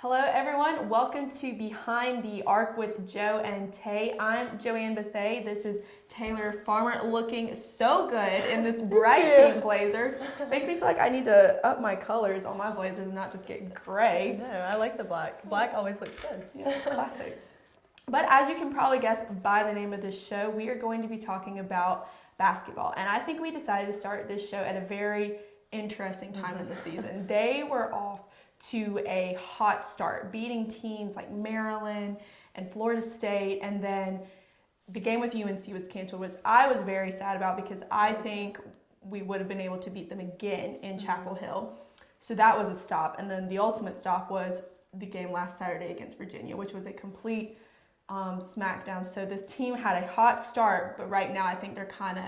Hello everyone, welcome to Behind the Arc with Jo and Tay. I'm Jo and Tay. This is Taylor Farmer looking so good in this bright pink blazer. Makes me feel like I need to up my colors on my blazers and not just get gray. No, I like the black. Black always looks good. Yeah, it's classic. But as you can probably guess by the name of this show, we are going to be talking about basketball. And I think we decided to start this show at a very interesting time in the season. They were off to a hot start, beating teams like Maryland and Florida State, and then the game with UNC was canceled, which I was very sad about because I think we would have been able to beat them again in Chapel Hill. So that was a stop, and then the ultimate stop was the game last Saturday against Virginia, which was a complete smackdown. So this team had a hot start, but right now I think they're kind of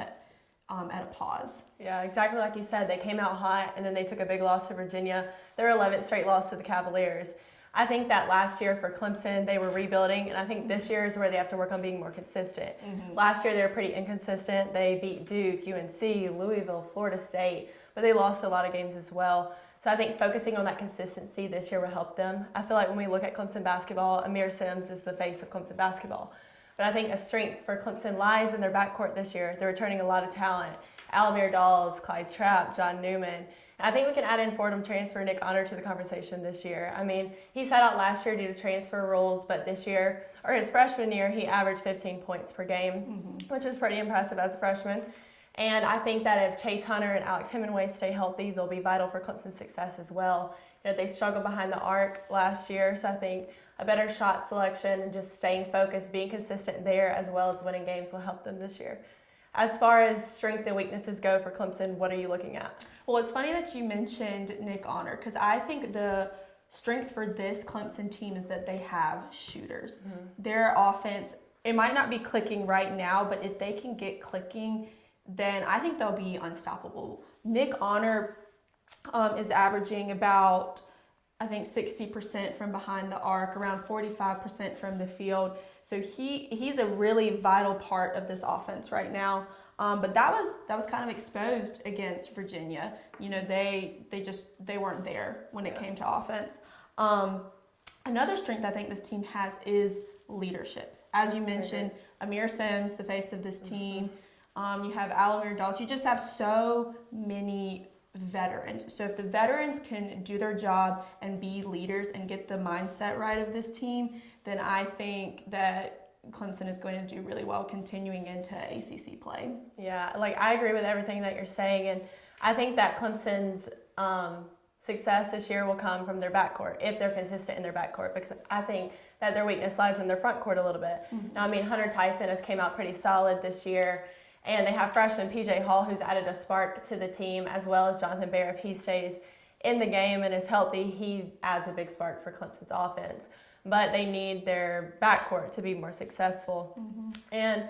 at a pause. Yeah, exactly like you said. They came out hot, and then they took a big loss to Virginia. Their 11th straight loss to the Cavaliers. I think that last year for Clemson, they were rebuilding, and I think this year is where they have to work on being more consistent. Last year, they were pretty inconsistent. They beat Duke, UNC, Louisville, Florida State, but they lost a lot of games as well. So I think focusing on that consistency this year will help them. I feel like when we look at Clemson basketball, Amir Sims is the face of Clemson basketball. But I think a strength for Clemson lies in their backcourt this year. They're returning a lot of talent. Alamir Dawes, Clyde Trapp, John Newman. And I think we can add in Fordham transfer Nick Honor to the conversation this year. I mean, he sat out last year due to transfer rules, but this year, or his freshman year, he averaged 15 points per game, which is pretty impressive as a freshman. And I think that if Chase Hunter and Alex Hemingway stay healthy, they'll be vital for Clemson's success as well. You know, they struggled behind the arc last year, so I think a better shot selection and just staying focused, being consistent there, as well as winning games will help them this year. As far as strengths and weaknesses go for Clemson, what are you looking at? Well, it's funny that you mentioned Nick Honor because I think the strength for this Clemson team is that they have shooters. Their offense, it might not be clicking right now, but if they can get clicking, then I think they'll be unstoppable. Nick Honor is averaging about, I think, 60% from behind the arc, around 45% from the field. So he's a really vital part of this offense right now. But that was kind of exposed against Virginia. You know, they weren't there when it came to offense. Another strength I think this team has is leadership. As you mentioned, Amir Sims, the face of this team. You have Alamir Dawes. You just have so many veterans. So if the veterans can do their job and be leaders and get the mindset right of this team, then I think that Clemson is going to do really well continuing into ACC play. Yeah, like I agree with everything that you're saying, and I think that Clemson's success this year will come from their backcourt if they're consistent in their backcourt, because I think that their weakness lies in their front court a little bit. Now, I mean, Hunter Tyson has came out pretty solid this year. And they have freshman PJ Hall, who's added a spark to the team, as well as Jonathan Bear. If he stays in the game and is healthy, he adds a big spark for Clemson's offense. But they need their backcourt to be more successful. And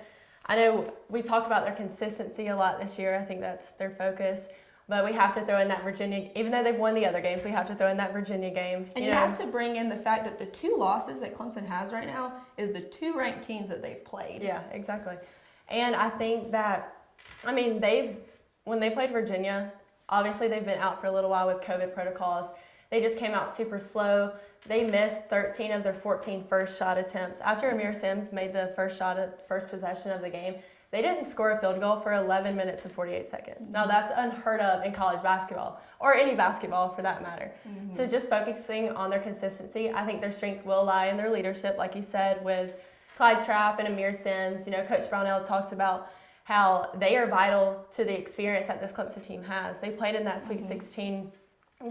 I know we talked about their consistency a lot this year. I think that's their focus. But we have to throw in that Virginia, even though they've won the other games, we have to throw in that Virginia game. And you have to bring in the fact that the two losses that Clemson has right now is the two ranked teams that they've played. Yeah, exactly. And I think that, I mean, when they played Virginia, obviously they've been out for a little while with COVID protocols. They just came out super slow. They missed 13 of their 14 first shot attempts. After Amir Sims made the first possession of the game, they didn't score a field goal for 11 minutes and 48 seconds. Now that's unheard of in college basketball, or any basketball for that matter. So just focusing on their consistency, I think their strength will lie in their leadership, like you said, with Clyde Trapp and Amir Sims. You know, Coach Brownell talked about how they are vital to the experience that this Clemson team has. They played in that Sweet 16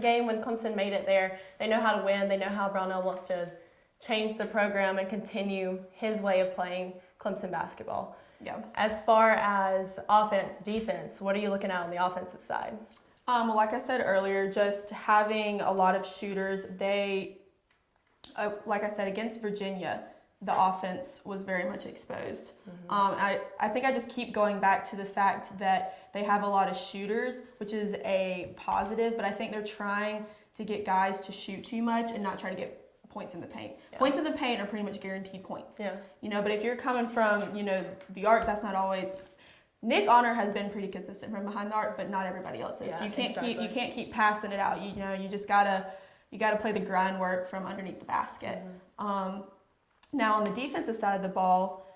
game when Clemson made it there. They know how to win. They know how Brownell wants to change the program and continue his way of playing Clemson basketball. Yeah. As far as offense, defense, what are you looking at on the offensive side? Well, like I said earlier, just having a lot of shooters. They, like I said, against Virginia, the offense was very much exposed. I think I just keep going back to the fact that they have a lot of shooters, which is a positive, but I think they're trying to get guys to shoot too much and not try to get points in the paint. Yeah. Points in the paint are pretty much guaranteed points. Yeah. You know, but if you're coming from, you know, the arc, that's not always. Nick Honor has been pretty consistent from behind the arc, but not everybody else is. Yeah, so you can't keep passing it out. You know, you just gotta You got to play the grind work from underneath the basket. Now on the defensive side of the ball,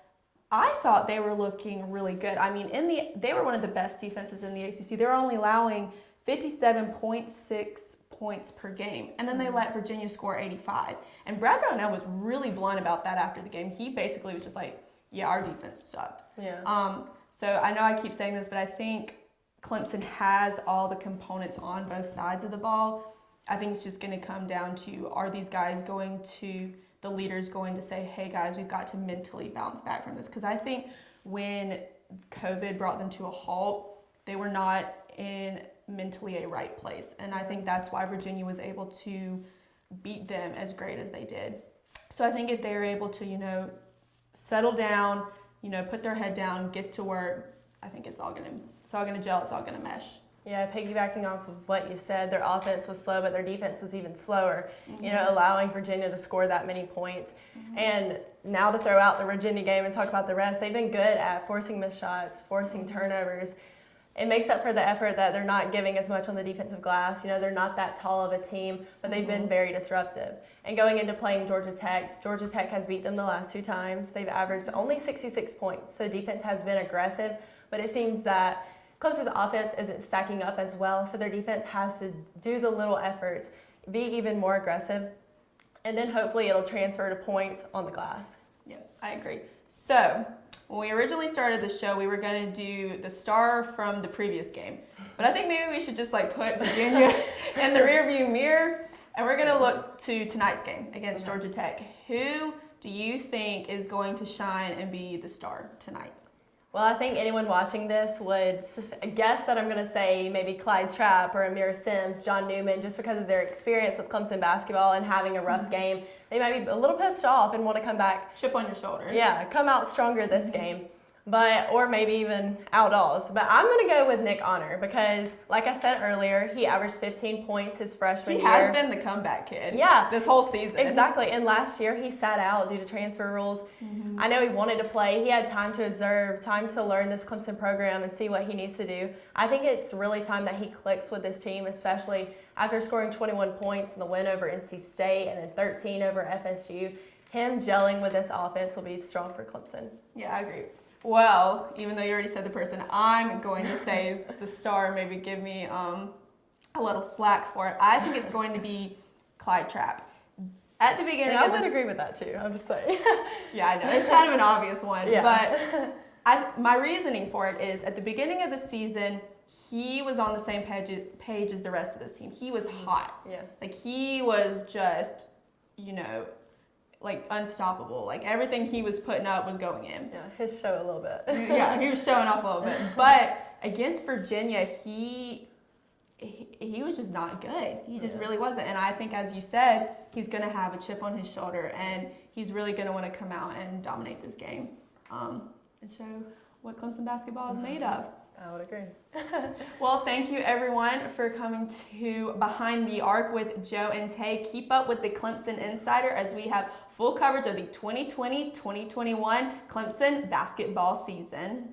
I thought they were looking really good. I mean, they were one of the best defenses in the ACC. They were only allowing 57.6 points per game, and then they let Virginia score 85. And Brad Brownell was really blunt about that after the game. He basically was just like, "Yeah, our defense sucked." Yeah. So I know I keep saying this, but I think Clemson has all the components on both sides of the ball. I think it's just going to come down to, are these guys going to, the leaders going to say, "Hey guys, we've got to mentally bounce back from this"? Because I think when COVID brought them to a halt, they were not in mentally a right place. And I think that's why Virginia was able to beat them as great as they did. So I think if they were able to, settle down, put their head down, get to work, I think it's all gonna gel, it's all gonna mesh. Yeah, piggybacking off of what you said, their offense was slow, but their defense was even slower, allowing Virginia to score that many points. And now to throw out the Virginia game and talk about the rest, they've been good at forcing missed shots, forcing turnovers. It makes up for the effort that they're not giving as much on the defensive glass. They're not that tall of a team, but they've been very disruptive. And going into playing Georgia Tech has beat them the last 2 times. They've averaged only 66 points, so defense has been aggressive, but it seems that Clemson's offense isn't stacking up as well, so their defense has to do the little efforts, be even more aggressive, and then hopefully it'll transfer to points on the glass. Yeah, I agree. So when we originally started the show, we were going to do the star from the previous game. But I think maybe we should just put Virginia in the rearview mirror, and we're going to look to tonight's game against Georgia Tech. Who do you think is going to shine and be the star tonight? Well, I think anyone watching this would guess that I'm going to say maybe Clyde Trapp or Amir Sims, John Newman, just because of their experience with Clemson basketball and having a rough game. They might be a little pissed off and want to come back. Chip on your shoulder. Yeah, come out stronger this game. Or maybe even outdoors. But I'm going to go with Nick Honor because, like I said earlier, he averaged 15 points his freshman year. He has been the comeback kid. Yeah. This whole season. Exactly. And last year he sat out due to transfer rules. I know he wanted to play. He had time to observe, time to learn this Clemson program and see what he needs to do. I think it's really time that he clicks with this team, especially after scoring 21 points in the win over NC State and then 13 over FSU. Him gelling with this offense will be strong for Clemson. Yeah, I agree. Well, even though you already said the person I'm going to say is the star, maybe give me a little slack for it. I think it's going to be Clyde Trapp. At the beginning, I would agree with that too. I'm just saying. Yeah, I know it's kind of an obvious one, yeah. But my reasoning for it is at the beginning of the season, he was on the same page as the rest of this team. He was hot. Yeah. He was just, unstoppable. Everything he was putting up was going in. Yeah, his show a little bit. Yeah, he was showing off a little bit. But against Virginia, he was just not good. He just really wasn't. And I think, as you said, he's going to have a chip on his shoulder, and he's really going to want to come out and dominate this game and show what Clemson basketball is made of. I would agree. Well, thank you everyone for coming to Behind the Arc with Jo and Tay. Keep up with the Clemson Insider as we have full coverage of the 2020-2021 Clemson basketball season.